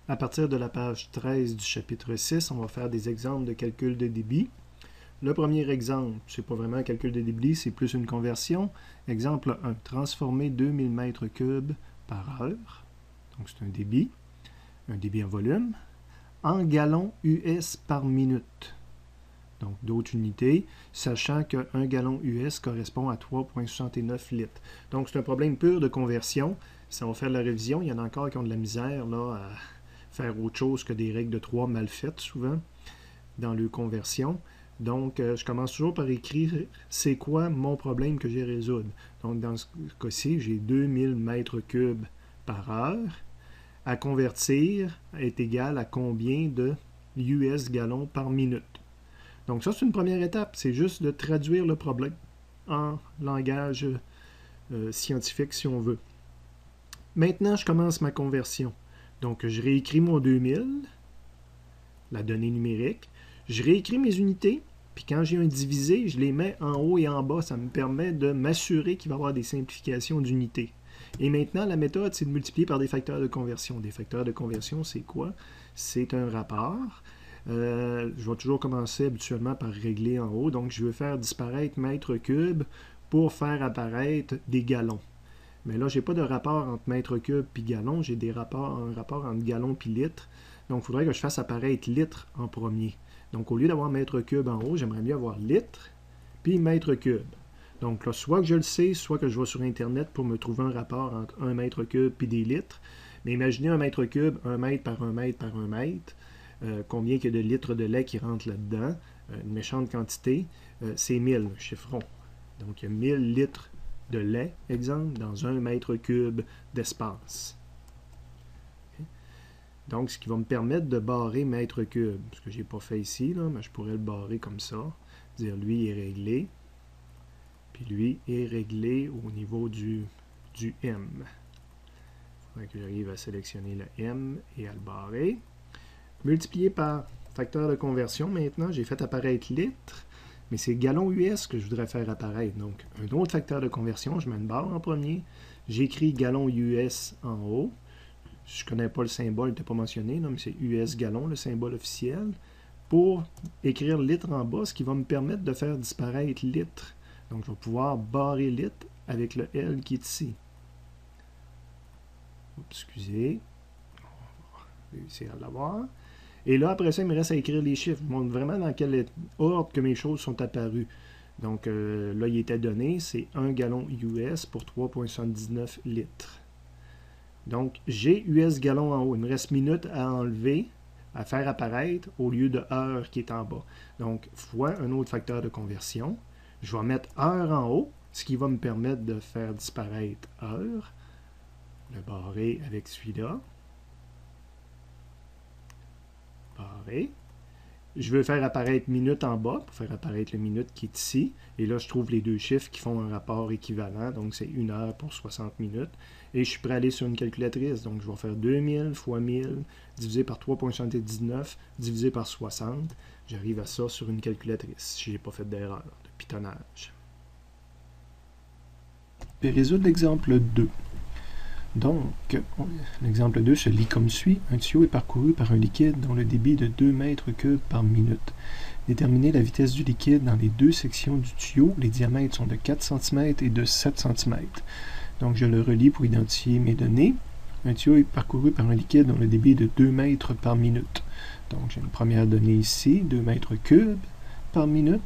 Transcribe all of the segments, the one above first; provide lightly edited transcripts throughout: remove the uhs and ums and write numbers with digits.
À partir de la page 13 du chapitre 6, on va faire des exemples de calcul de débit. Le premier exemple, c'est pas vraiment un calcul de débit, c'est plus une conversion. Exemple 1, transformer 2000 mètres cubes par heure, donc c'est un débit en volume, en gallons US par minute. Donc d'autres unités, sachant qu'un gallon US correspond à 3,69 litres. Donc c'est un problème pur de conversion. Si on fait la révision, il y en a encore qui ont de la misère là, à faire autre chose que des règles de 3 mal faites souvent dans leur conversion. Donc, je commence toujours par écrire c'est quoi mon problème que j'ai à résoudre. Donc, dans ce cas-ci, j'ai 2000 mètres cubes par heure. À convertir est égal à combien de US gallons par minute. Donc, ça, c'est une première étape. C'est juste de traduire le problème en langage scientifique, si on veut. Maintenant, je commence ma conversion. Donc, je réécris mon 2000, la donnée numérique. Je réécris mes unités, puis quand j'ai un divisé, je les mets en haut et en bas. Ça me permet de m'assurer qu'il va y avoir des simplifications d'unités. Et maintenant, la méthode, c'est de multiplier par des facteurs de conversion. Des facteurs de conversion, c'est quoi? C'est un rapport. Je vais toujours commencer habituellement par régler en haut. Donc, je veux faire disparaître mètre cube pour faire apparaître des gallons. Mais là, je n'ai pas de rapport entre mètre cube et gallon. J'ai un rapport entre gallon et litre. Donc, il faudrait que je fasse apparaître litre en premier. Donc, au lieu d'avoir mètre cube en haut, j'aimerais mieux avoir litre puis mètre cube. Donc là, soit que je le sais, soit que je vais sur Internet pour me trouver un rapport entre 1 mètre cube et des litres. Mais imaginez un mètre cube, 1 mètre par 1 mètre par 1 mètre. Combien il y a de litres de lait qui rentrent là-dedans? Une méchante quantité. C'est 1000, chiffrons. Donc, il y a 1000 litres de lait, exemple, dans 1 mètre cube d'espace. Donc, ce qui va me permettre de barrer mètre cube. Ce que je n'ai pas fait ici, là, mais je pourrais le barrer comme ça. Dire lui est réglé. Puis lui est réglé au niveau du M. Il faudrait que j'arrive à sélectionner le M et à le barrer. Multiplié par facteur de conversion, maintenant, j'ai fait apparaître litre, mais c'est gallon US que je voudrais faire apparaître. Donc, un autre facteur de conversion, je mets une barre en premier. J'écris gallon US en haut. Je ne connais pas le symbole, il n'était pas mentionné, non, mais c'est US gallon, le symbole officiel. Pour écrire litre en bas, ce qui va me permettre de faire disparaître litre. Donc, je vais pouvoir barrer litre avec le L qui est ici. Oups, excusez. On va réussir à l'avoir. Et là, après ça, il me reste à écrire les chiffres. Je montre vraiment dans quel ordre que mes choses sont apparues. Donc, là, il était donné, c'est 1 gallon US pour 3,79 litres. Donc, j'ai US gallon en haut. Il me reste minutes à enlever, à faire apparaître, au lieu de heure qui est en bas. Donc, fois un autre facteur de conversion. Je vais mettre heure en haut, ce qui va me permettre de faire disparaître heure. Le barrer avec celui-là. Barrer. Je veux faire apparaître minute en bas pour faire apparaître le minute qui est ici. Et là, je trouve les deux chiffres qui font un rapport équivalent. Donc, c'est 1 heure pour 60 minutes. Et je suis prêt à aller sur une calculatrice. Donc, je vais faire 2000 fois 1000 divisé par 3,79 divisé par 60. J'arrive à ça sur une calculatrice si je n'ai pas fait d'erreur de pitonnage. Je vais résoudre l'exemple 2. Donc, l'exemple 2 se lit comme suit. Un tuyau est parcouru par un liquide dont le débit est de 2 mètres cubes par minute. Déterminez la vitesse du liquide dans les deux sections du tuyau. Les diamètres sont de 4 cm et de 7 cm. Donc, je le relis pour identifier mes données. Un tuyau est parcouru par un liquide dont le débit est de 2 mètres par minute. Donc, j'ai une première donnée ici, 2 mètres cubes par minute.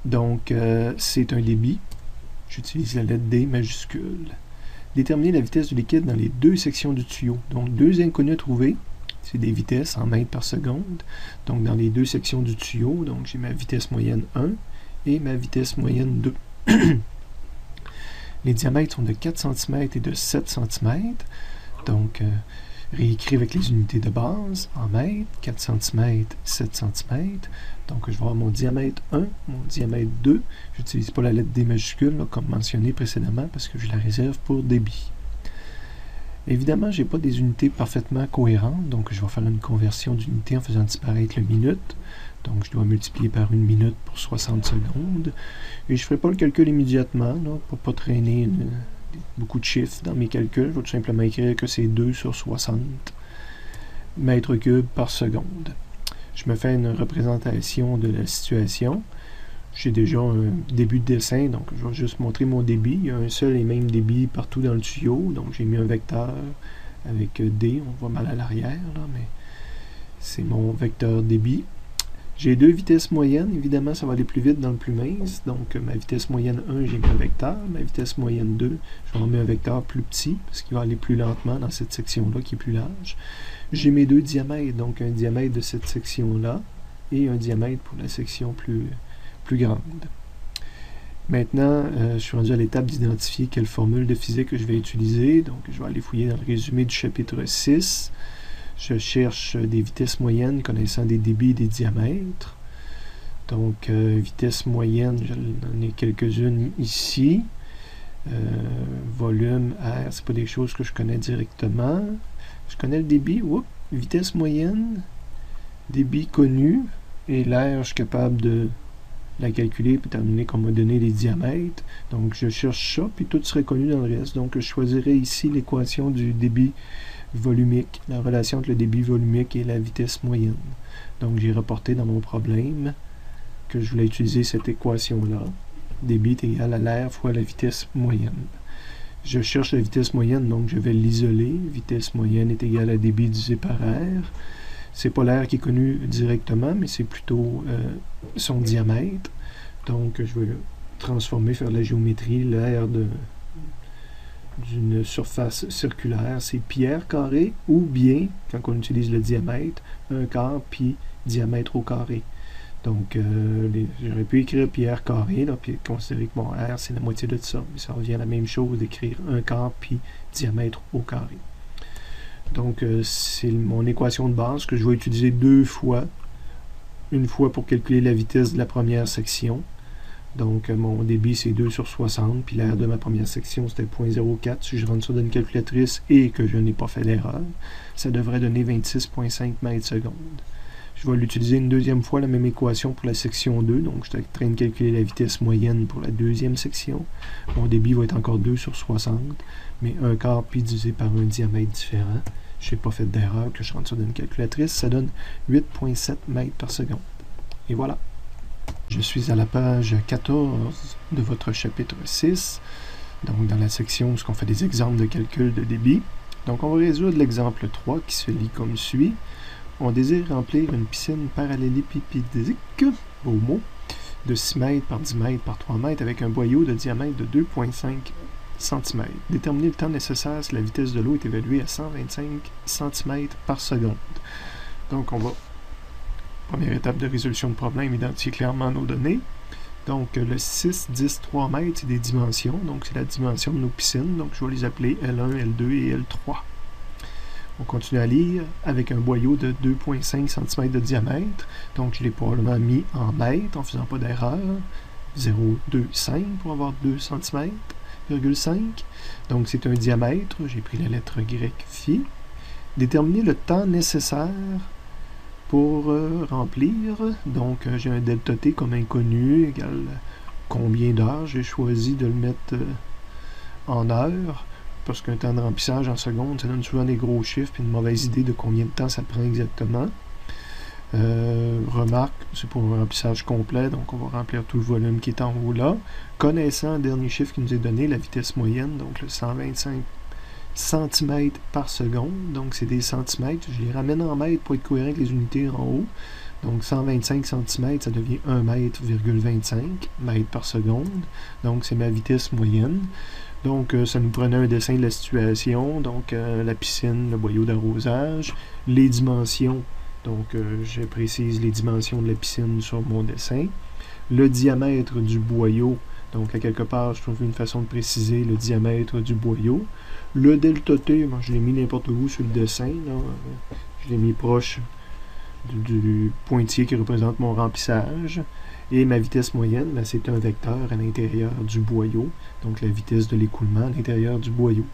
Donc, c'est un débit. J'utilise la lettre D majuscule. Déterminer la vitesse du liquide dans les deux sections du tuyau. Donc, deux inconnues à trouver. C'est des vitesses en mètres par seconde. Donc, dans les deux sections du tuyau, donc j'ai ma vitesse moyenne 1 et ma vitesse moyenne 2. Les diamètres sont de 4 cm et de 7 cm. Donc, réécrit avec les unités de base en mètres, 4 cm, 7 cm. Donc, je vais avoir mon diamètre 1, mon diamètre 2. Je n'utilise pas la lettre D majuscule, là, comme mentionné précédemment, parce que je la réserve pour débit. Évidemment, je n'ai pas des unités parfaitement cohérentes, donc je vais faire une conversion d'unité en faisant disparaître le minute. Donc, je dois multiplier par 1 minute pour 60 secondes. Et je ne ferai pas le calcul immédiatement, là, pour ne pas traîner beaucoup de chiffres dans mes calculs. Je vais tout simplement écrire que c'est 2 sur 60. mètres cubes par seconde. Je me fais une représentation de la situation. J'ai déjà un début de dessin, donc je vais juste montrer mon débit. Il y a un seul et même débit partout dans le tuyau, donc j'ai mis un vecteur avec D, on voit mal à l'arrière, mais c'est mon vecteur débit. J'ai deux vitesses moyennes, évidemment ça va aller plus vite dans le plus mince, donc ma vitesse moyenne 1, j'ai mis un vecteur, ma vitesse moyenne 2, je vais en mettre un vecteur plus petit, parce qu'il va aller plus lentement dans cette section-là qui est plus large. J'ai mes deux diamètres, donc un diamètre de cette section-là, et un diamètre pour la section plus grande. Maintenant, je suis rendu à l'étape d'identifier quelle formule de physique que je vais utiliser, donc je vais aller fouiller dans le résumé du chapitre 6. Je cherche des vitesses moyennes connaissant des débits et des diamètres. Donc, vitesse moyenne, j'en ai quelques-unes ici. Volume, R, c'est pas des choses que je connais directement. Je connais le débit, vitesse moyenne, débit connu, et l'air, je suis capable de la calculer, étant donné qu'on m'a donné les diamètres. Donc, je cherche ça, puis tout serait connu dans le reste. Donc, je choisirai ici l'équation du débit volumique, la relation entre le débit volumique et la vitesse moyenne. Donc, j'ai reporté dans mon problème que je voulais utiliser cette équation-là. Débit est égal à l'air fois la vitesse moyenne. Je cherche la vitesse moyenne, donc je vais l'isoler. Vitesse moyenne est égale à débit divisé par R. C'est pas l'air qui est connu directement, mais c'est plutôt son diamètre. Donc, je vais transformer, faire de la géométrie. L'air d'une surface circulaire, c'est pi r carré, ou bien, quand on utilise le diamètre, 1 quart pi diamètre au carré. Donc, j'aurais pu écrire pi r carré, là, puis considérer que mon r, c'est la moitié de ça. Mais ça revient à la même chose d'écrire 1 quart pi diamètre au carré. Donc, c'est mon équation de base que je vais utiliser deux fois. Une fois pour calculer la vitesse de la première section. Donc, mon débit, c'est 2 sur 60, puis l'air de ma première section, c'était 0.04. Si je rentre ça dans une calculatrice et que je n'ai pas fait d'erreur, ça devrait donner 26,5 mètres secondes. Je vais l'utiliser une deuxième fois, la même équation pour la section 2. Donc, je suis en train de calculer la vitesse moyenne pour la deuxième section. Mon débit va être encore 2 sur 60, mais 1 quart pi divisé par un diamètre différent. Je n'ai pas fait d'erreur, que je rentre ça dans une calculatrice. Ça donne 8,7 mètres par seconde. Et voilà. Je suis à la page 14 de votre chapitre 6. Donc, dans la section où on fait des exemples de calcul de débit. Donc, on va résoudre l'exemple 3 qui se lit comme suit. On désire remplir une piscine parallélépipédique, beau mot, de 6 mètres par 10 mètres par 3 mètres avec un boyau de diamètre de 2,5 cm. Déterminer le temps nécessaire si la vitesse de l'eau est évaluée à 125 cm par seconde. Donc, on va, première étape de résolution de problème, identifier clairement nos données. Donc, le 6, 10, 3 mètres, c'est des dimensions. Donc, c'est la dimension de nos piscines. Donc, je vais les appeler L1, L2 et L3. On continue à lire avec un boyau de 2,5 cm de diamètre. Donc, je l'ai probablement mis en mètres en ne faisant pas d'erreur. 0,25 pour avoir 2 cm. 0,5. Donc, c'est un diamètre. J'ai pris la lettre grecque phi. Déterminer le temps nécessaire pour remplir. Donc, j'ai un delta t comme inconnu, égal combien d'heures. J'ai choisi de le mettre en heures, parce qu'un temps de remplissage en secondes, ça donne souvent des gros chiffres et une mauvaise idée de combien de temps ça prend exactement. Remarque, c'est pour un remplissage complet, donc on va remplir tout le volume qui est en haut là. Connaissant le dernier chiffre qui nous est donné, la vitesse moyenne, donc le 125 cm par seconde, donc c'est des centimètres. Je les ramène en mètres pour être cohérent avec les unités en haut. Donc 125 cm, ça devient 1 mètre,25 mètres par seconde. Donc c'est ma vitesse moyenne. Donc ça nous prenait un dessin de la situation, donc la piscine, le boyau d'arrosage, les dimensions. Donc, je précise les dimensions de la piscine sur mon dessin. Le diamètre du boyau. Donc, à quelque part, je trouve une façon de préciser le diamètre du boyau. Le delta T, bon, je l'ai mis n'importe où sur le dessin. Là. Je l'ai mis proche du pointillé qui représente mon remplissage. Et ma vitesse moyenne, ben, c'est un vecteur à l'intérieur du boyau. Donc, la vitesse de l'écoulement à l'intérieur du boyau.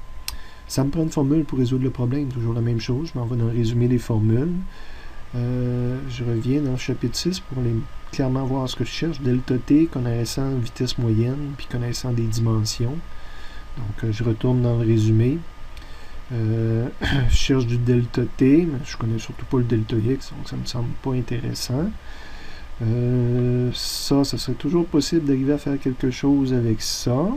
Ça me prend une formule pour résoudre le problème. Toujours la même chose. Je m'en vais dans le résumé des formules. Je reviens dans le chapitre 6 pour clairement voir ce que je cherche. Delta T, connaissant vitesse moyenne, puis connaissant des dimensions. Donc, je retourne dans le résumé. Je cherche du delta T, mais je connais surtout pas le delta X, donc ça me semble pas intéressant. Ça serait toujours possible d'arriver à faire quelque chose avec ça.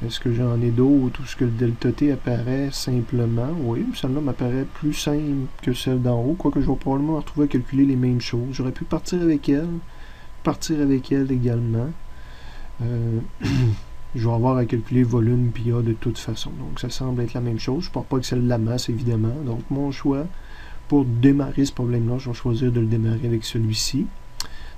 Est-ce que j'en ai d'autres où ce que le delta T apparaît simplement? Oui, celle-là m'apparaît plus simple que celle d'en haut, quoique je vais probablement me retrouver à calculer les mêmes choses. J'aurais pu partir avec elle également. Je vais avoir à calculer volume puis A de toute façon. Donc ça semble être la même chose. Je ne parle pas que celle de la masse, évidemment. Donc mon choix pour démarrer ce problème-là, je vais choisir de le démarrer avec celui-ci.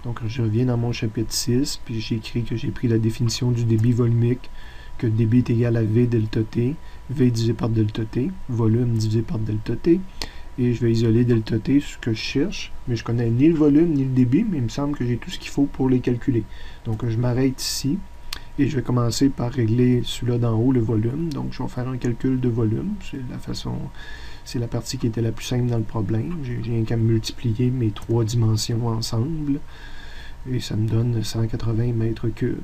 Donc je reviens dans mon chapitre 6, puis j'ai écrit que j'ai pris la définition du débit volumique, que débit est égal à V delta T, V divisé par delta T, volume divisé par delta T, et je vais isoler delta T, ce que je cherche, mais je connais ni le volume ni le débit, mais il me semble que j'ai tout ce qu'il faut pour les calculer. Donc je m'arrête ici, et je vais commencer par régler celui-là d'en haut, le volume. Donc je vais faire un calcul de volume, c'est la partie qui était la plus simple dans le problème. J'ai rien qu'à multiplier mes trois dimensions ensemble, et ça me donne 180 mètres cubes.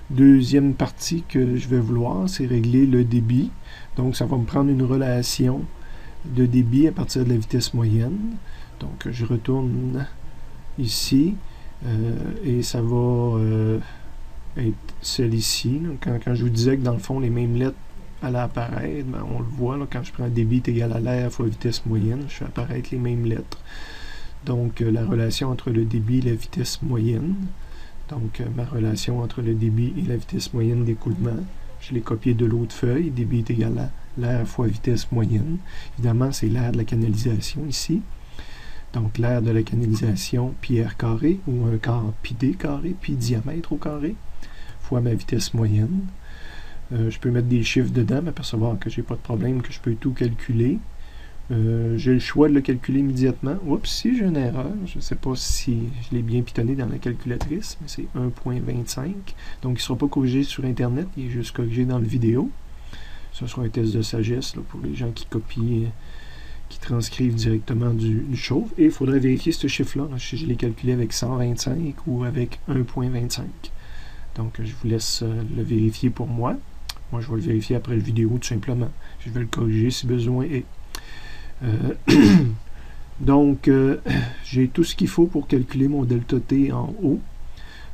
Deuxième partie que je vais vouloir, c'est régler le débit. Donc ça va me prendre une relation de débit à partir de la vitesse moyenne. Donc je retourne ici, et ça va être celle ici. Quand je vous disais que dans le fond les mêmes lettres allaient apparaître, ben, on le voit là, quand je prends débit est égal à l'air fois vitesse moyenne, je fais apparaître les mêmes lettres. Donc la relation entre le débit et la vitesse moyenne. Donc, ma relation entre le débit et la vitesse moyenne d'écoulement, je l'ai copié de l'autre feuille. Débit est égal à l'air fois vitesse moyenne. Évidemment, c'est l'air de la canalisation ici. Donc, l'air de la canalisation, pi r carré, ou un quart pi d carré, pi diamètre au carré, fois ma vitesse moyenne. Je peux mettre des chiffres dedans, m'apercevoir que j'ai pas de problème, que je peux tout calculer. J'ai le choix de le calculer immédiatement. Oups, si j'ai une erreur, je ne sais pas si je l'ai bien pitonné dans la calculatrice, mais c'est 1.25. Donc, il ne sera pas corrigé sur Internet, il est juste corrigé dans le vidéo. Ce sera un test de sagesse là, pour les gens qui copient, qui transcrivent directement du chauve. Et il faudrait vérifier ce chiffre-là, si je l'ai calculé avec 125 ou avec 1.25. Donc, je vous laisse le vérifier pour moi. Moi, je vais le vérifier après la vidéo, tout simplement. Je vais le corriger si besoin est. Donc, j'ai tout ce qu'il faut pour calculer mon delta T en haut.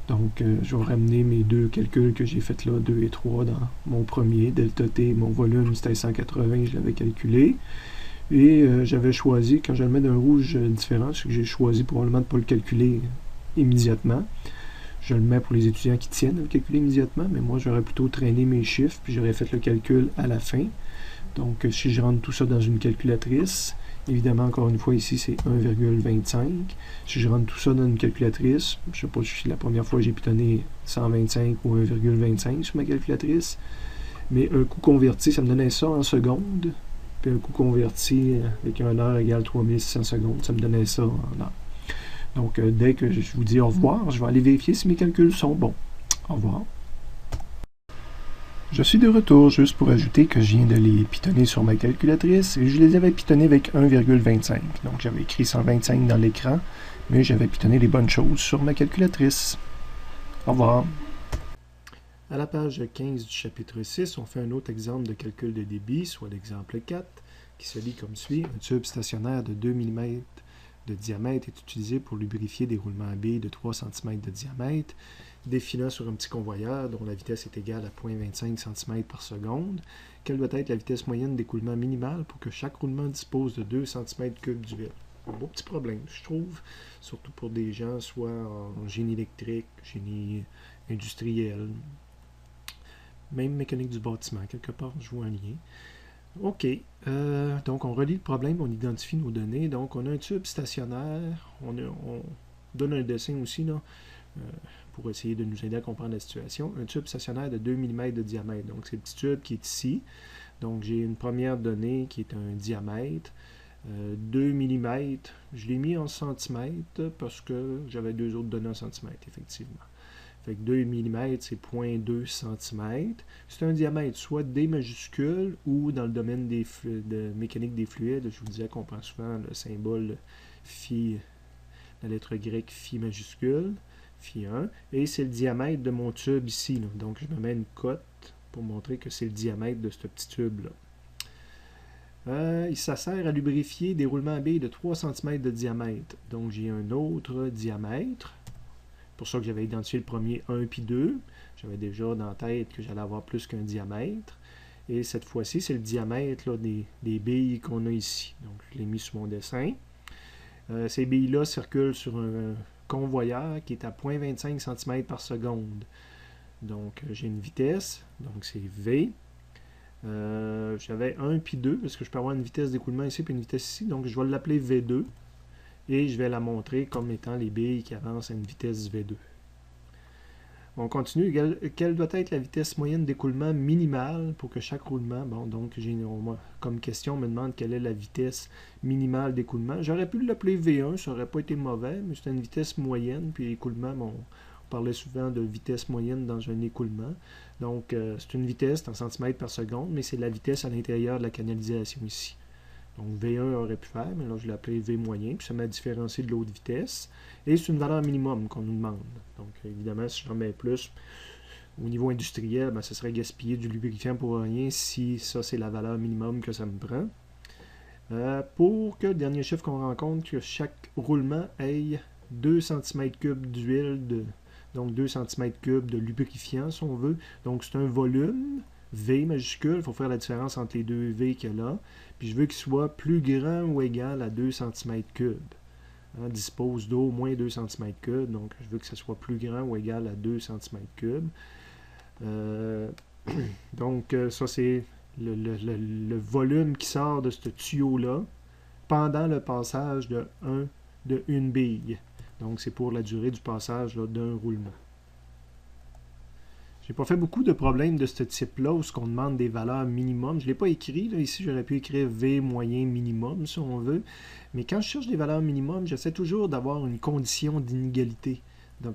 Donc, je vais ramener mes deux calculs que j'ai fait là, 2 et 3 dans mon premier. Delta T, mon volume, c'était 180, je l'avais calculé. Et j'avais choisi, quand je le mets d'un rouge différent, c'est que j'ai choisi probablement de ne pas le calculer immédiatement. Je le mets pour les étudiants qui tiennent à le calculer immédiatement, mais moi, j'aurais plutôt traîné mes chiffres, puis j'aurais fait le calcul à la fin. Donc, si je rentre tout ça dans une calculatrice, évidemment, encore une fois, ici, c'est 1,25. Si je rentre tout ça dans une calculatrice, je ne sais pas si la première fois j'ai pitonné 125 ou 1,25 sur ma calculatrice, mais un coût converti, ça me donnait ça en secondes. Puis un coût converti avec une heure égale 3600 secondes, ça me donnait ça en heure. Donc, dès que je vous dis au revoir, je vais aller vérifier si mes calculs sont bons. Au revoir. Je suis de retour juste pour ajouter que je viens de les pitonner sur ma calculatrice et je les avais pitonnés avec 1,25. Donc j'avais écrit 125 dans l'écran, mais j'avais pitonné les bonnes choses sur ma calculatrice. Au revoir. À la page 15 du chapitre 6, on fait un autre exemple de calcul de débit, soit l'exemple 4, qui se lit comme suit. Un tube stationnaire de 2 mm de diamètre est utilisé pour lubrifier des roulements à billes de 3 cm de diamètre, défilant sur un petit convoyeur dont la vitesse est égale à 0,25 cm par seconde. Quelle doit être la vitesse moyenne d'écoulement minimale pour que chaque roulement dispose de 2 cm3 d'huile? Un beau petit problème, je trouve, surtout pour des gens soit en génie électrique, génie industriel, même mécanique du bâtiment, quelque part, je vois un lien. OK, donc on relie le problème, on identifie nos données. Donc on a un tube stationnaire, on donne un dessin aussi là, pour essayer de nous aider à comprendre la situation. Un tube stationnaire de 2 mm de diamètre, donc c'est le petit tube qui est ici. Donc j'ai une première donnée qui est un diamètre, 2 mm, je l'ai mis en centimètres parce que j'avais deux autres données en centimètres, effectivement. Fait que 2 mm, c'est 0,2 cm. C'est un diamètre soit D majuscule ou dans le domaine de mécanique des fluides, je vous disais qu'on prend souvent le symbole phi, la lettre grecque phi majuscule, phi 1, et c'est le diamètre de mon tube ici. Là. Donc je me mets une cote pour montrer que c'est le diamètre de ce petit tube-là. Ça sert à lubrifier des roulements à billes de 3 cm de diamètre. Donc j'ai un autre diamètre. Pour ça que j'avais identifié le premier 1 puis 2. J'avais déjà dans la tête que j'allais avoir plus qu'un diamètre. Et cette fois-ci, c'est le diamètre là, des billes qu'on a ici. Donc je l'ai mis sur mon dessin. Ces billes-là circulent sur un convoyeur qui est à 0,25 cm par seconde. Donc j'ai une vitesse, donc c'est V. J'avais 1 puis 2 parce que je peux avoir une vitesse d'écoulement ici et une vitesse ici, donc je vais l'appeler V2 et je vais la montrer comme étant les billes qui avancent à une vitesse V2. On continue. Quelle doit être la vitesse moyenne d'écoulement minimale pour que chaque roulement, bon, donc comme question, on me demande quelle est la vitesse minimale d'écoulement. J'aurais pu l'appeler V1, ça n'aurait pas été mauvais, mais c'est une vitesse moyenne, puis l'écoulement, bon, on parlait souvent de vitesse moyenne dans un écoulement. Donc, c'est une vitesse en centimètres par seconde, mais c'est la vitesse à l'intérieur de la canalisation ici. Donc, V1 aurait pu faire, mais là, je l'ai appelé V moyen, puis ça m'a différencié de l'autre vitesse. Et c'est une valeur minimum qu'on nous demande. Donc, évidemment, si j'en mets plus, au niveau industriel, ben, ce serait gaspiller du lubrifiant pour rien si ça, c'est la valeur minimum que ça me prend. Pour que le dernier chiffre qu'on rencontre, que chaque roulement ait 2 cm3 d'huile, donc 2 cm3 de lubrifiant, si on veut. Donc, c'est un volume, V majuscule, il faut faire la différence entre les deux V qu'il y a là. Puis, je veux qu'il soit plus grand ou égal à 2 cm3. Dispose d'au moins 2 cm3, donc je veux que ce soit plus grand ou égal à 2 cm3. Donc, ça, c'est le volume qui sort de ce tuyau-là pendant le passage de une bille. Donc, c'est pour la durée du passage d'un roulement. J'ai pas fait beaucoup de problèmes de ce type-là où on demande des valeurs minimum. Je ne l'ai pas écrit. Là. Ici, j'aurais pu écrire V moyen minimum, si on veut. Mais quand je cherche des valeurs minimum, j'essaie toujours d'avoir une condition d'inégalité.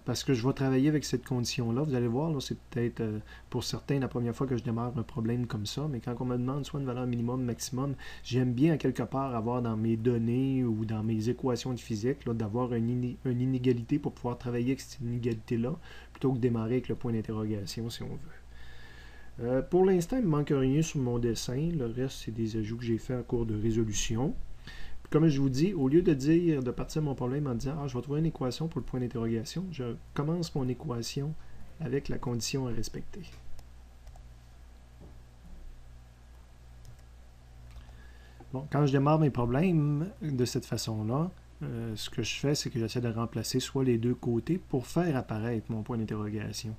Parce que je vais travailler avec cette condition-là. Vous allez voir, c'est peut-être pour certains la première fois que je démarre un problème comme ça. Mais quand on me demande soit une valeur minimum, maximum, j'aime bien à quelque part avoir dans mes données ou dans mes équations de physique d'avoir une inégalité pour pouvoir travailler avec cette inégalité-là plutôt que démarrer avec le point d'interrogation si on veut. Pour l'instant, il ne me manque rien sur mon dessin. Le reste, c'est des ajouts que j'ai faits en cours de résolution. Comme je vous dis, au lieu de partir mon problème en disant « Ah, je vais trouver une équation pour le point d'interrogation », je commence mon équation avec la condition à respecter. Bon, quand je démarre mes problèmes de cette façon-là, ce que je fais, c'est que j'essaie de remplacer soit les deux côtés pour faire apparaître mon point d'interrogation.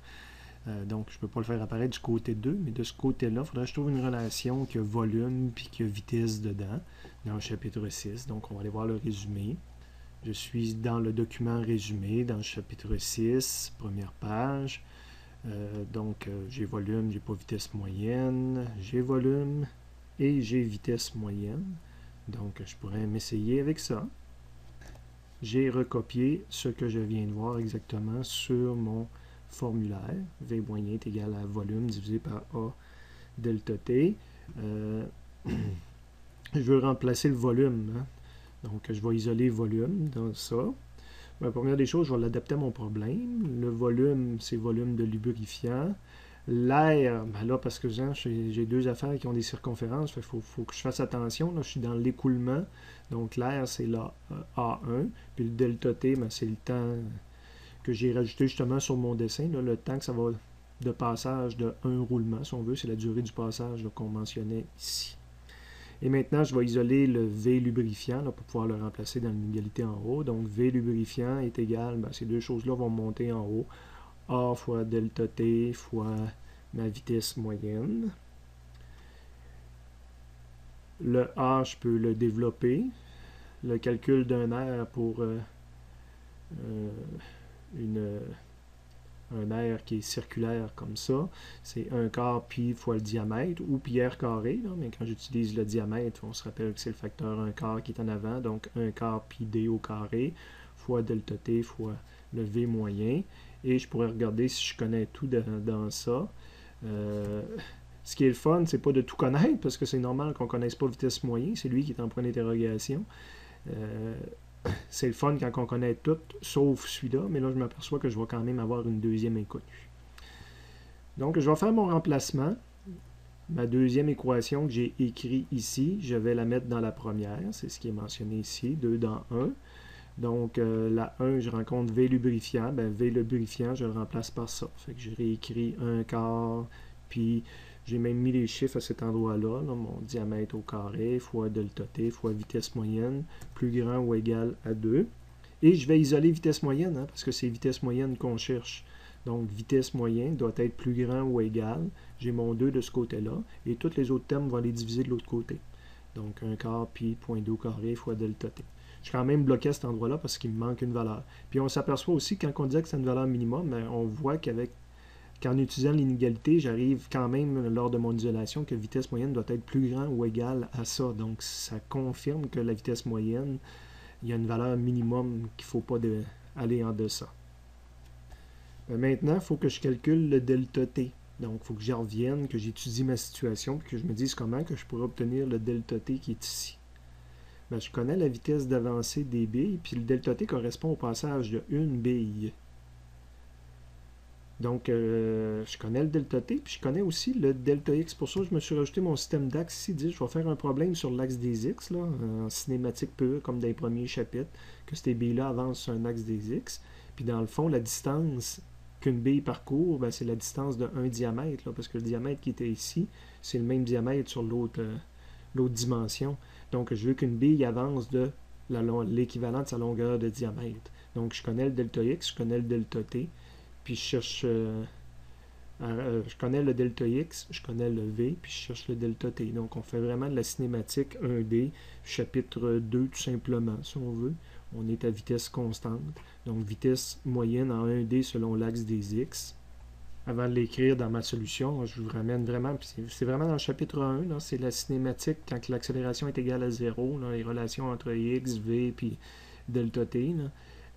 Donc, je ne peux pas le faire apparaître du côté 2, mais de ce côté-là, il faudrait que je trouve une relation qui a volume puis qui a vitesse dedans, dans le chapitre 6. Donc, on va aller voir le résumé. Je suis dans le document résumé, dans le chapitre 6, première page. J'ai volume, j'ai pas vitesse moyenne, j'ai volume et j'ai vitesse moyenne. Donc, je pourrais m'essayer avec ça. J'ai recopié ce que je viens de voir exactement sur mon formulaire. V moyen est égal à volume divisé par A delta T. Je veux remplacer le volume. Donc, je vais isoler volume dans ça. La première des choses, je vais l'adapter à mon problème. Le volume, c'est volume de lubrifiant. L'air, ben là, parce que j'ai deux affaires qui ont des circonférences, il faut que je fasse attention. Là, je suis dans l'écoulement. Donc, l'air, c'est la A1. Puis le delta T, ben, c'est le temps que j'ai rajouté justement sur mon dessin. Là, le temps que ça va de passage de un roulement, si on veut, c'est la durée du passage qu'on mentionnait ici. Et maintenant, je vais isoler le V lubrifiant là, pour pouvoir le remplacer dans l'inégalité en haut. Donc, V lubrifiant est égal, ben, ces deux choses-là vont monter en haut. A fois delta T fois ma vitesse moyenne. Le A, je peux le développer. Le calcul d'un air pour un air qui est circulaire comme ça, c'est 1/4 pi fois le diamètre, ou pi r carré, là, mais quand j'utilise le diamètre, on se rappelle que c'est le facteur 1/4 qui est en avant, donc 1/4 pi d au carré, fois delta t fois le v moyen, et je pourrais regarder si je connais tout dans ça. Ce qui est le fun, c'est pas de tout connaître, parce que c'est normal qu'on ne connaisse pas vitesse moyen, c'est lui qui est en point d'interrogation. C'est le fun quand on connaît tout, sauf celui-là, mais là, je m'aperçois que je vais quand même avoir une deuxième inconnue. Donc, je vais faire mon remplacement. Ma deuxième équation que j'ai écrite ici, je vais la mettre dans la première. C'est ce qui est mentionné ici, 2 dans 1. Donc, la 1, je rencontre V lubrifiant. Ben, V lubrifiant, je le remplace par ça. Fait que j'ai réécrit 1/4, puis j'ai même mis les chiffres à cet endroit-là, là, mon diamètre au carré, fois delta T, fois vitesse moyenne, plus grand ou égal à 2. Et je vais isoler vitesse moyenne, hein, parce que c'est vitesse moyenne qu'on cherche. Donc, vitesse moyenne doit être plus grand ou égal. J'ai mon 2 de ce côté-là, et tous les autres termes vont les diviser de l'autre côté. Donc, 1/4 pi 0.2 au carré fois delta T. Je suis quand même bloqué à cet endroit-là parce qu'il me manque une valeur. Puis on s'aperçoit aussi, quand on disait que c'est une valeur minimum, on voit qu'en utilisant l'inégalité, j'arrive quand même, lors de mon isolation, que vitesse moyenne doit être plus grand ou égal à ça. Donc, ça confirme que la vitesse moyenne, il y a une valeur minimum qu'il ne faut pas aller en deçà. Maintenant, il faut que je calcule le delta T. Donc, il faut que j'y revienne, que j'étudie ma situation, puis que je me dise comment que je pourrais obtenir le delta T qui est ici. Ben, je connais la vitesse d'avancée des billes, puis le delta T correspond au passage de une bille. Donc, je connais le delta T, puis je connais aussi le delta X. Pour ça, je me suis rajouté mon système d'axe ici. Je vais faire un problème sur l'axe des X, là, en cinématique pure, comme dans les premiers chapitres, que ces billes-là avancent sur un axe des X. Puis dans le fond, la distance qu'une bille parcourt, ben, c'est la distance de un diamètre, là, parce que le diamètre qui était ici, c'est le même diamètre sur l'autre dimension. Donc, je veux qu'une bille avance de l'équivalent de sa longueur de diamètre. Donc, je connais le delta X, je connais le delta T, puis je cherche... je connais le delta X, je connais le V, puis je cherche le delta T. Donc, on fait vraiment de la cinématique 1D, chapitre 2, tout simplement, si on veut. On est à vitesse constante. Donc, vitesse moyenne en 1D selon l'axe des X. Avant de l'écrire dans ma solution, je vous ramène vraiment, c'est vraiment dans le chapitre 1, c'est la cinématique quand l'accélération est égale à 0, là, les relations entre x, v, puis delta t.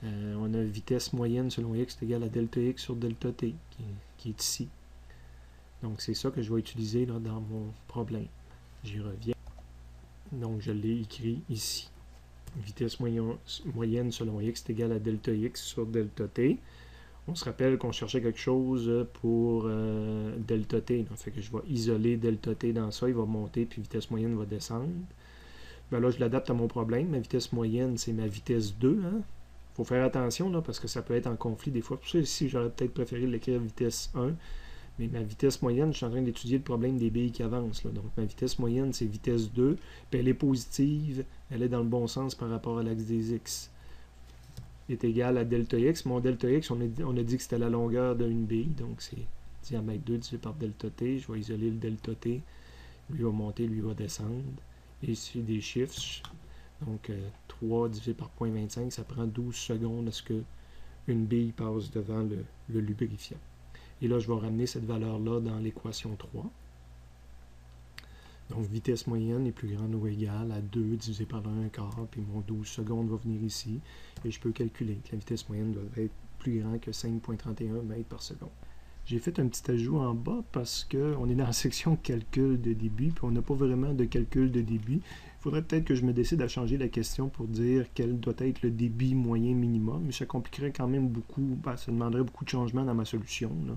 On a vitesse moyenne selon x est égale à delta x sur delta t, qui est ici. Donc c'est ça que je vais utiliser là, dans mon problème. J'y reviens. Donc je l'ai écrit ici. Vitesse moyenne selon x est égale à delta x sur delta t. On se rappelle qu'on cherchait quelque chose pour delta t. Donc, fait que je vais isoler delta t dans ça, il va monter, puis vitesse moyenne va descendre. Ben là, je l'adapte à mon problème. Ma vitesse moyenne, c'est ma vitesse 2. Il faut faire attention, là, parce que ça peut être en conflit des fois. Pour ça, ici, j'aurais peut-être préféré l'écrire vitesse 1. Mais ma vitesse moyenne, je suis en train d'étudier le problème des billes qui avancent. Là. Donc, ma vitesse moyenne, c'est vitesse 2. Puis elle est positive. Elle est dans le bon sens par rapport à l'axe des X. Est égal à delta x. Mon delta x, on a dit que c'était la longueur d'une bille, donc c'est diamètre 2 divisé par delta t. Je vais isoler le delta t. Lui va monter, lui va descendre. Et ici, des chiffres. Donc, 3 divisé par 0.25, ça prend 12 secondes à ce qu'une bille passe devant le lubrifiant. Et là, je vais ramener cette valeur-là dans l'équation 3. Donc, vitesse moyenne est plus grande ou égale à 2 divisé par 1/4, puis mon 12 secondes va venir ici, et je peux calculer que la vitesse moyenne doit être plus grande que 5,31 mètres par seconde. J'ai fait un petit ajout en bas parce qu'on est dans la section calcul de débit, puis on n'a pas vraiment de calcul de débit. Il faudrait peut-être que je me décide à changer la question pour dire quel doit être le débit moyen minimum, mais ça compliquerait quand même beaucoup, ça demanderait beaucoup de changements dans ma solution, là.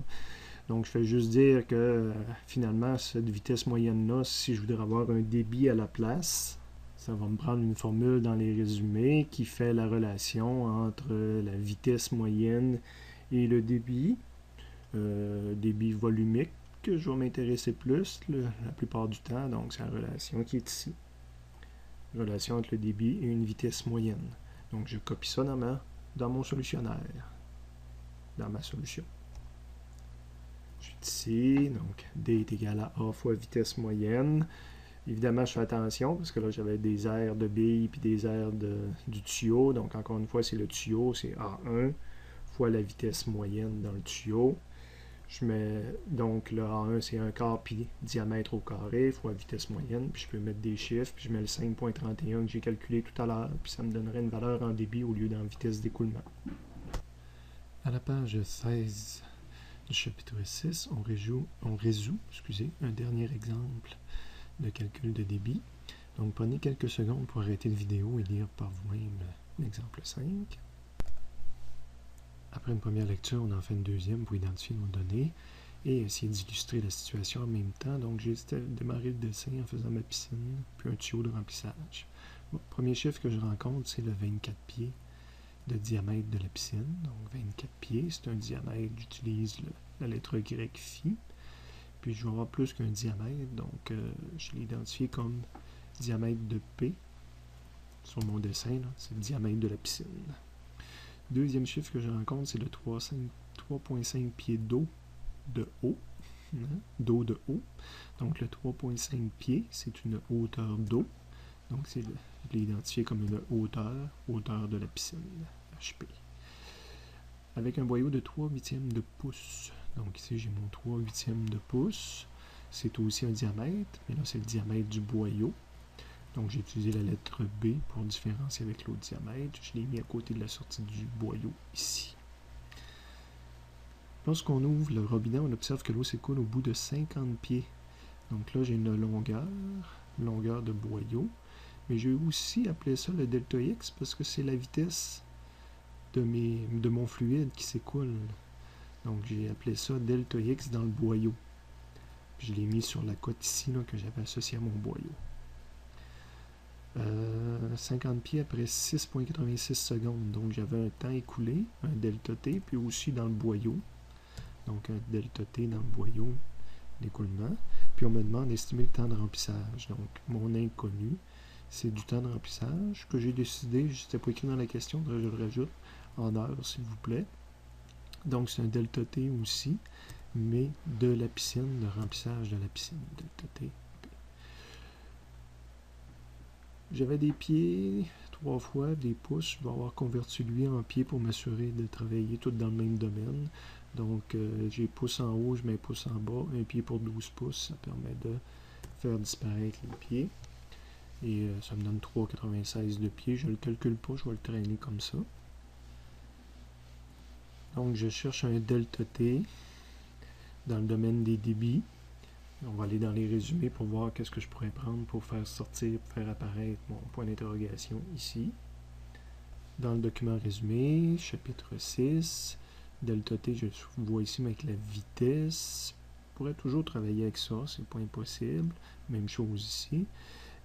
Donc, je fais juste dire que finalement, cette vitesse moyenne-là, si je voudrais avoir un débit à la place, ça va me prendre une formule dans les résumés qui fait la relation entre la vitesse moyenne et le débit. Débit volumique, que je vais m'intéresser plus la plupart du temps. Donc, c'est la relation qui est ici. Relation entre le débit et une vitesse moyenne. Donc, je copie ça dans mon solutionnaire, dans ma solution. Je suis ici, donc D est égal à A fois vitesse moyenne. Évidemment, je fais attention parce que là, j'avais des aires de billes puis des aires du tuyau. Donc, encore une fois, c'est le tuyau, c'est A1 fois la vitesse moyenne dans le tuyau. Je mets donc le A1, c'est 1/4 pi diamètre au carré fois vitesse moyenne. Puis je peux mettre des chiffres, puis je mets le 5,31 que j'ai calculé tout à l'heure. Puis ça me donnerait une valeur en débit au lieu d'en vitesse d'écoulement. À la page 16 du chapitre 6, on résout un dernier exemple de calcul de débit. Donc, prenez quelques secondes pour arrêter la vidéo et lire par vous-même l'exemple 5. Après une première lecture, on en fait une deuxième pour identifier nos données. et essayer d'illustrer la situation en même temps. Donc, j'ai démarré le dessin en faisant ma piscine, puis un tuyau de remplissage. Bon, premier chiffre que je rencontre, c'est le 24 pieds de diamètre de la piscine. Donc, 24 pieds, c'est un diamètre. J'utilise la lettre grecque phi. Puis, je vais avoir plus qu'un diamètre. Donc, je l'ai identifié comme diamètre de P. Sur mon dessin, c'est le diamètre de la piscine. Deuxième chiffre que je rencontre, c'est le 3,5 pieds d'eau de haut. D'eau de haut. Donc, le 3,5 pieds, c'est une hauteur d'eau. Donc, je l'ai identifié comme une hauteur de la piscine, HP. Avec un boyau de 3/8 de pouce. Donc, ici, j'ai mon 3/8 de pouce. C'est aussi un diamètre, mais là, c'est le diamètre du boyau. Donc, j'ai utilisé la lettre B pour différencier avec l'autre diamètre. Je l'ai mis à côté de la sortie du boyau, ici. Lorsqu'on ouvre le robinet, on observe que l'eau s'écoule au bout de 50 pieds. Donc là, j'ai une longueur de boyau. Mais j'ai aussi appelé ça le delta X parce que c'est la vitesse de mon fluide qui s'écoule. Donc, j'ai appelé ça delta X dans le boyau. Puis je l'ai mis sur la cote ici là, que j'avais associée à mon boyau. 50 pieds après 6,86 secondes. Donc, j'avais un temps écoulé, un delta T, puis aussi dans le boyau. Donc, un delta T dans le boyau d'écoulement. Puis, on me demande d'estimer le temps de remplissage. Donc, mon inconnu, c'est du temps de remplissage que j'ai décidé, c'était pas écrit dans la question, je le rajoute en heures, s'il vous plaît. Donc, c'est un delta T aussi, mais de la piscine, le remplissage de la piscine, delta T. J'avais des pieds 3 fois, des pouces. Je vais avoir converti lui en pieds pour m'assurer de travailler tout dans le même domaine. Donc, j'ai pouces en haut, je mets pouces en bas. Un pied pour 12 pouces, ça permet de faire disparaître les pieds. Et ça me donne 3,96 de pieds. Je ne le calcule pas, je vais le traîner comme ça. Donc, je cherche un delta T dans le domaine des débits. On va aller dans les résumés pour voir qu'est-ce que je pourrais prendre pour faire sortir, pour faire apparaître mon point d'interrogation ici. Dans le document résumé, chapitre 6, delta T, je vois ici avec la vitesse. Je pourrais toujours travailler avec ça, c'est pas impossible. Même chose ici.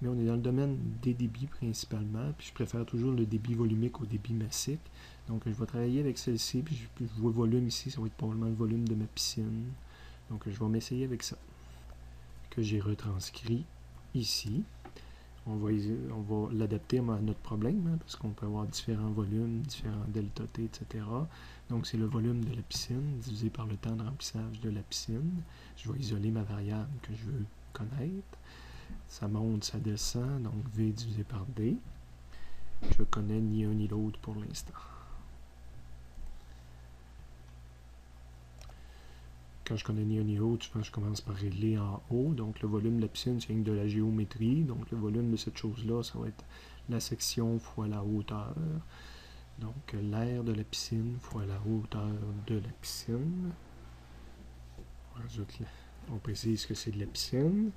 Mais on est dans le domaine des débits principalement, puis je préfère toujours le débit volumique au débit massique. Donc je vais travailler avec celle-ci, puis je vois le volume ici, ça va être probablement le volume de ma piscine. Donc je vais m'essayer avec ça, que j'ai retranscrit ici. On va l'adapter à notre problème, hein, parce qu'on peut avoir différents volumes, différents delta T, etc. Donc c'est le volume de la piscine divisé par le temps de remplissage de la piscine. Je vais isoler ma variable que je veux connaître. Ça monte, ça descend, donc V divisé par D. Je ne connais ni un ni l'autre pour l'instant. Quand je connais ni un ni l'autre, je commence par régler en haut. Donc le volume de la piscine, c'est de la géométrie. Donc le volume de cette chose-là, ça va être la section fois la hauteur. Donc l'aire de la piscine fois la hauteur de la piscine. On précise que c'est de la piscine.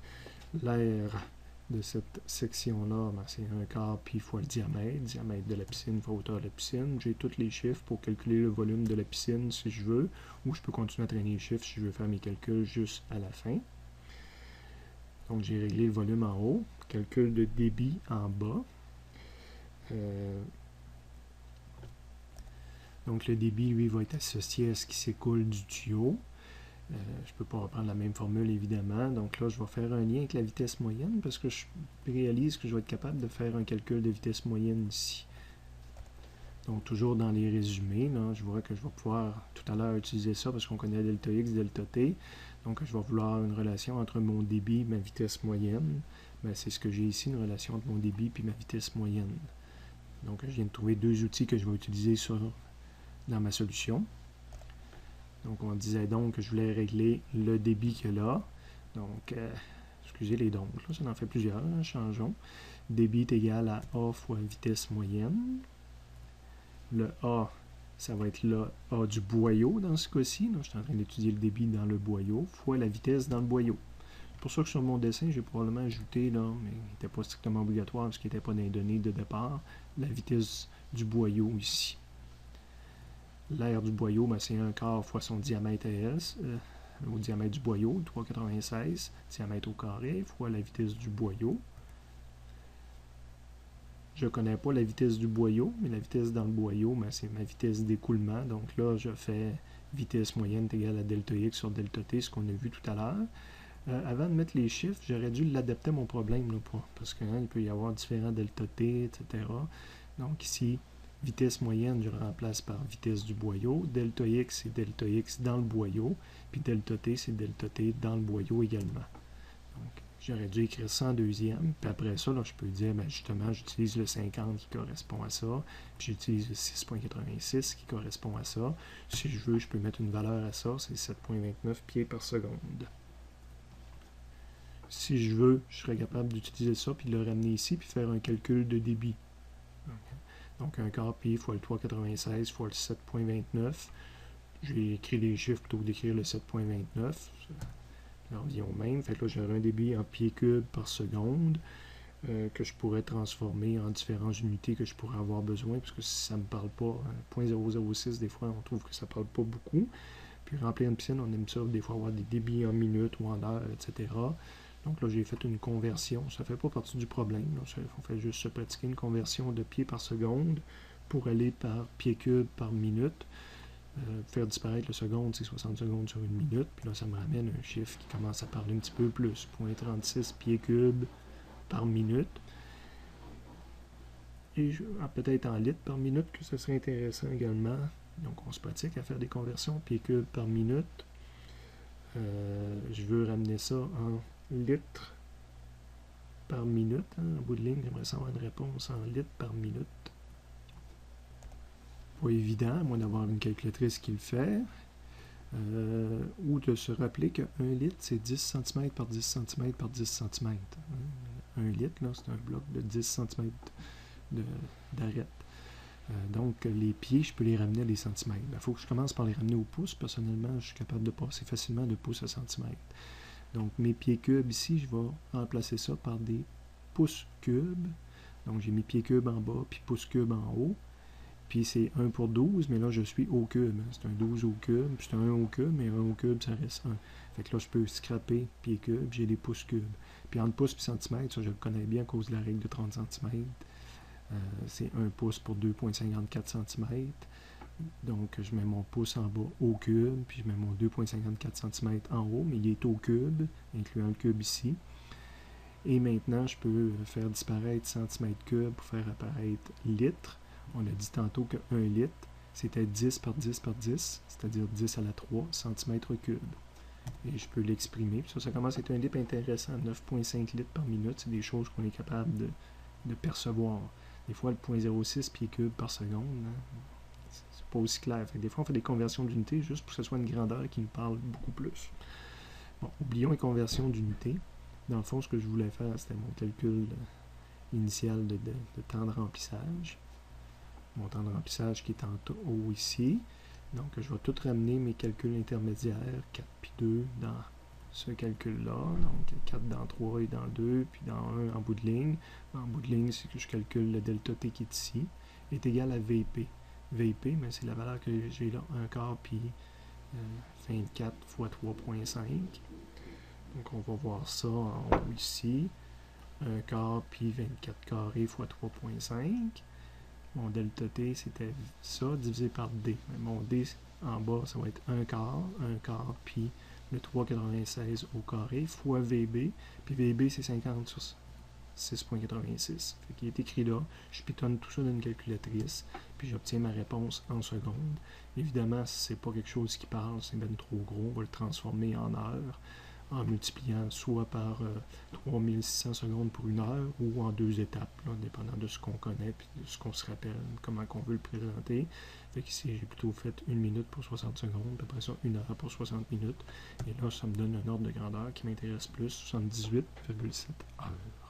L'aire de cette section-là, ben, c'est 1/4 pi fois le diamètre de la piscine fois hauteur de la piscine. J'ai tous les chiffres pour calculer le volume de la piscine si je veux, ou je peux continuer à traîner les chiffres si je veux faire mes calculs juste à la fin. Donc j'ai réglé le volume en haut, calcul de débit en bas. Donc le débit, lui, va être associé à ce qui s'écoule du tuyau. Je ne peux pas reprendre la même formule, évidemment. Donc là, je vais faire un lien avec la vitesse moyenne parce que je réalise que je vais être capable de faire un calcul de vitesse moyenne ici. Donc, toujours dans les résumés, là, je vois que je vais pouvoir tout à l'heure utiliser ça parce qu'on connaît delta X, delta T. Donc, je vais vouloir une relation entre mon débit et ma vitesse moyenne. Ben, c'est ce que j'ai ici, une relation entre mon débit et ma vitesse moyenne. Donc, je viens de trouver deux outils que je vais utiliser dans ma solution. Donc, on disait donc que je voulais régler le débit qu'il y a là. Donc, excusez les donc, là, ça en fait plusieurs, hein, changeons. Débit est égal à A fois vitesse moyenne. Le A, ça va être le A du boyau dans ce cas-ci. Je suis en train d'étudier le débit dans le boyau, fois la vitesse dans le boyau. C'est pour ça que sur mon dessin, j'ai probablement ajouté, là, mais il n'était pas strictement obligatoire parce qu'il n'était pas dans les données de départ, la vitesse du boyau ici. L'aire du boyau, ben, c'est 1/4 fois son diamètre à S. au diamètre du boyau, 3,96, diamètre au carré, fois la vitesse du boyau. Je ne connais pas la vitesse du boyau, mais la vitesse dans le boyau, c'est ma vitesse d'écoulement. Donc là, je fais vitesse moyenne égale à delta x sur delta t, ce qu'on a vu tout à l'heure. Avant de mettre les chiffres, j'aurais dû l'adapter à mon problème, là, parce qu'il peut y avoir différents delta t, etc. Donc ici, vitesse moyenne, je le remplace par vitesse du boyau. Delta x, c'est delta x dans le boyau. Puis delta t, c'est delta t dans le boyau également. Donc, j'aurais dû écrire ça en deuxième. Puis après ça, là, je peux dire, justement, j'utilise le 50 qui correspond à ça. Puis j'utilise le 6,86 qui correspond à ça. Si je veux, je peux mettre une valeur à ça. C'est 7,29 pieds par seconde. Si je veux, je serais capable d'utiliser ça, puis de le ramener ici, puis faire un calcul de débit. Donc, un quart pi fois le 3,96 fois le 7,29. J'ai écrit les chiffres plutôt que d'écrire le 7,29. Ça revient au même. Fait que là, j'aurai un débit en pieds cubes par seconde que je pourrais transformer en différentes unités que je pourrais avoir besoin, parce que si ça ne me parle pas, 0,006, des fois, on trouve que ça ne parle pas beaucoup. Puis remplir une piscine, on aime ça, des fois, avoir des débits en minutes ou en heures, etc. Donc là, j'ai fait une conversion. Ça ne fait pas partie du problème. On fait juste se pratiquer une conversion de pieds par seconde pour aller par pieds cubes par minute. Faire disparaître le seconde, c'est 60 secondes sur une minute. Puis là, ça me ramène un chiffre qui commence à parler un petit peu plus. 0,36 pieds cubes par minute. Et peut-être en litres par minute, que ce serait intéressant également. Donc, on se pratique à faire des conversions pieds cubes par minute. Je veux ramener ça en litres par minute. En bout de ligne, j'aimerais savoir une réponse en litres par minute. Pas évident, à moins d'avoir une calculatrice qui le fait. Ou de se rappeler qu'un litre, c'est 10 cm par 10 cm par 10 cm. Un litre, là, c'est un bloc de 10 cm d'arête. Donc, les pieds, je peux les ramener à des centimètres. Il faut que je commence par les ramener au pouce. Personnellement, je suis capable de passer facilement de pouce à centimètre. Donc, mes pieds cubes ici, je vais remplacer ça par des pouces cubes. Donc, j'ai mes pieds cubes en bas, puis pouces cubes en haut. Puis c'est 1 pour 12, mais là, je suis au cube. C'est un 12 au cube, puis c'est un 1 au cube, mais 1 au cube, ça reste 1. Fait que là, je peux scraper pieds cubes, j'ai des pouces cubes. Puis entre pouces et centimètres, ça, je le connais bien à cause de la règle de 30 cm. C'est 1 pouce pour 2,54 cm. Donc, je mets mon pouce en bas au cube, puis je mets mon 2,54 cm en haut, mais il est au cube, incluant le cube ici. Et maintenant, je peux faire disparaître centimètres cubes pour faire apparaître litres. On a dit tantôt que 1 litre, c'était 10 par 10 par 10, c'est-à-dire 10 à la 3 cm3. Et je peux l'exprimer. Puis ça commence à être un litre intéressant, 9,5 litres par minute. C'est des choses qu'on est capable de percevoir. Des fois, le 0,06 pieds cubes par seconde, c'est pas aussi clair. Fait que des fois, on fait des conversions d'unités juste pour que ce soit une grandeur qui nous parle beaucoup plus. Bon, oublions les conversions d'unités. Dans le fond, ce que je voulais faire, c'était mon calcul initial de temps de remplissage. Mon temps de remplissage qui est en haut ici. Donc, je vais tout ramener mes calculs intermédiaires, 4 puis 2 dans ce calcul-là. Donc, 4 dans 3 et dans 2, puis dans 1 en bout de ligne. En bout de ligne, c'est que je calcule le delta t qui est ici, est égal à VP. VP, mais c'est la valeur que j'ai là, 1 quart puis 24 fois 3,5. Donc, on va voir ça en haut ici. 1 quart puis 24 carré fois 3,5. Mon delta t, c'était ça, divisé par d. Mais mon d, en bas, ça va être 1 quart, puis le 3,96 au carré, fois VB. Puis VB, c'est 50 sur 6,86. Fait qu'il est écrit là. Je pitonne tout ça dans une calculatrice, puis j'obtiens ma réponse en secondes. Évidemment, si c'est pas quelque chose qui parle, c'est bien trop gros, on va le transformer en heures, en multipliant soit par 3600 secondes pour une heure ou en 2 étapes, là, dépendant de ce qu'on connaît et de ce qu'on se rappelle, comment on veut le présenter. Fait qu'ici, j'ai plutôt fait 1 minute pour 60 secondes, puis après ça, 1 heure pour 60 minutes. Et là, ça me donne un ordre de grandeur qui m'intéresse plus, 78,7 heures.